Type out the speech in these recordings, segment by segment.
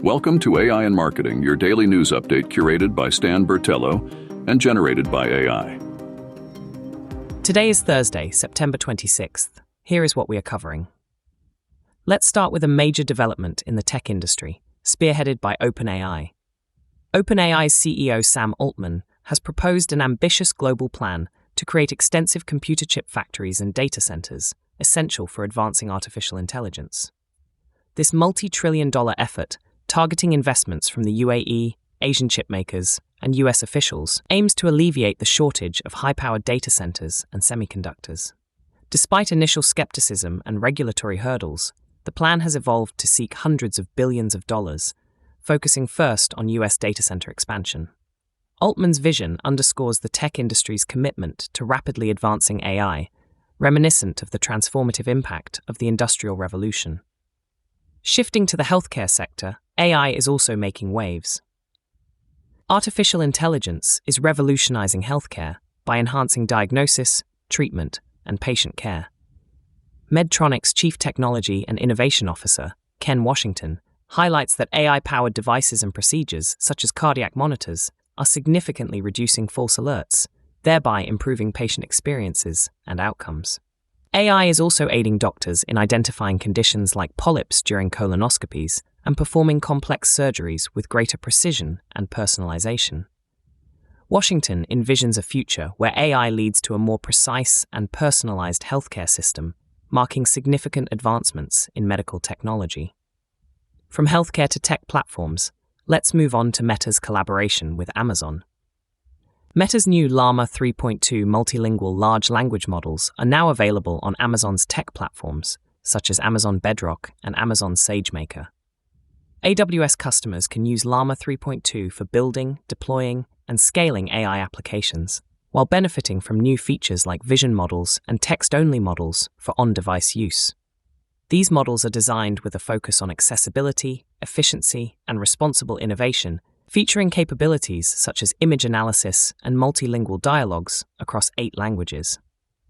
Welcome to AI in Marketing, your daily news update curated by Stan Bertello and generated by AI. Today is Thursday, September 26th. Here is what we are covering. Let's start with a major development in the tech industry, spearheaded by OpenAI. OpenAI's CEO Sam Altman has proposed an ambitious global plan to create extensive computer chip factories and data centers, essential for advancing artificial intelligence. This multi-trillion-dollar effort, targeting investments from the UAE, Asian chipmakers, and US officials, aims to alleviate the shortage of high-powered data centers and semiconductors. Despite initial skepticism and regulatory hurdles, the plan has evolved to seek hundreds of billions of dollars, focusing first on US data center expansion. Altman's vision underscores the tech industry's commitment to rapidly advancing AI, reminiscent of the transformative impact of the Industrial Revolution. Shifting to the healthcare sector, AI is also making waves. Artificial intelligence is revolutionizing healthcare by enhancing diagnosis, treatment, and patient care. Medtronic's Chief Technology and Innovation Officer, Ken Washington, highlights that AI-powered devices and procedures, such as cardiac monitors, are significantly reducing false alerts, thereby improving patient experiences and outcomes. AI is also aiding doctors in identifying conditions like polyps during colonoscopies and performing complex surgeries with greater precision and personalization. Washington envisions a future where AI leads to a more precise and personalized healthcare system, marking significant advancements in medical technology. From healthcare to tech platforms, let's move on to Meta's collaboration with Amazon. Meta's new Llama 3.2 multilingual large language models are now available on Amazon's tech platforms, such as Amazon Bedrock and Amazon SageMaker. AWS customers can use Llama 3.2 for building, deploying, and scaling AI applications, while benefiting from new features like vision models and text-only models for on-device use. These models are designed with a focus on accessibility, efficiency, and responsible innovation, featuring capabilities such as image analysis and multilingual dialogues across 8 languages.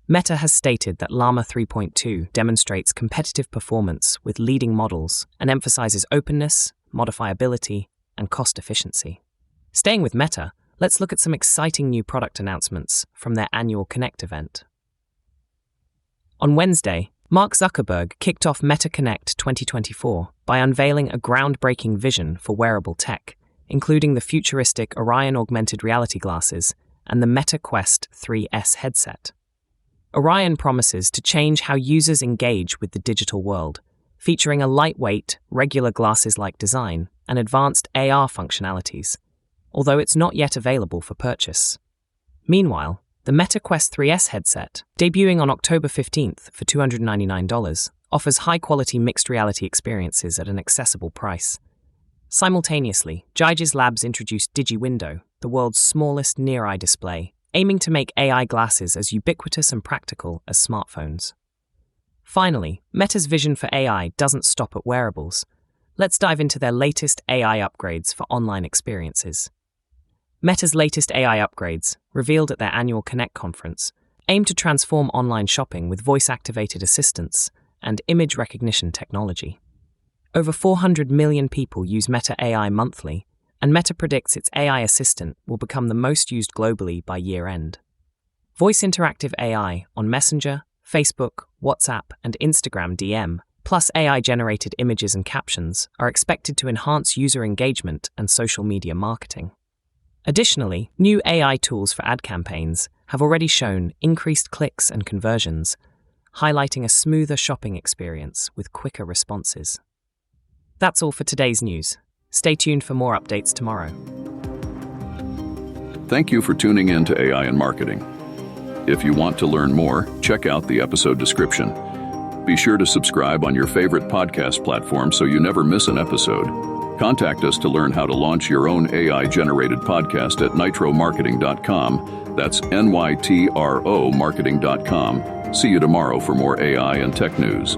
Meta has stated that Llama 3.2 demonstrates competitive performance with leading models and emphasizes openness, modifiability, and cost efficiency. Staying with Meta, let's look at some exciting new product announcements from their annual Connect event. On Wednesday, Mark Zuckerberg kicked off Meta Connect 2024 by unveiling a groundbreaking vision for wearable tech, including the futuristic Orion augmented reality glasses and the Meta Quest 3S headset. Orion promises to change how users engage with the digital world, featuring a lightweight, regular glasses-like design and advanced AR functionalities, although it's not yet available for purchase. Meanwhile, the Meta Quest 3S headset, debuting on October 15th for $299, offers high-quality mixed reality experiences at an accessible price. Simultaneously, Giges Labs introduced DigiWindow, the world's smallest near-eye display, aiming to make AI glasses as ubiquitous and practical as smartphones. Finally, Meta's vision for AI doesn't stop at wearables. Let's dive into their latest AI upgrades for online experiences. Meta's latest AI upgrades, revealed at their annual Connect conference, aim to transform online shopping with voice-activated assistants and image recognition technology. Over 400 million people use Meta AI monthly, and Meta predicts its AI assistant will become the most used globally by year-end. Voice interactive AI on Messenger, Facebook, WhatsApp, and Instagram DM, plus AI-generated images and captions, are expected to enhance user engagement and social media marketing. Additionally, new AI tools for ad campaigns have already shown increased clicks and conversions, highlighting a smoother shopping experience with quicker responses. That's all for today's news. Stay tuned for more updates tomorrow. Thank you for tuning in to AI in Marketing. If you want to learn more, check out the episode description. Be sure to subscribe on your favorite podcast platform so you never miss an episode. Contact us to learn how to launch your own AI-generated podcast at nitromarketing.com. That's NYTRO marketing.com. See you tomorrow for more AI and tech news.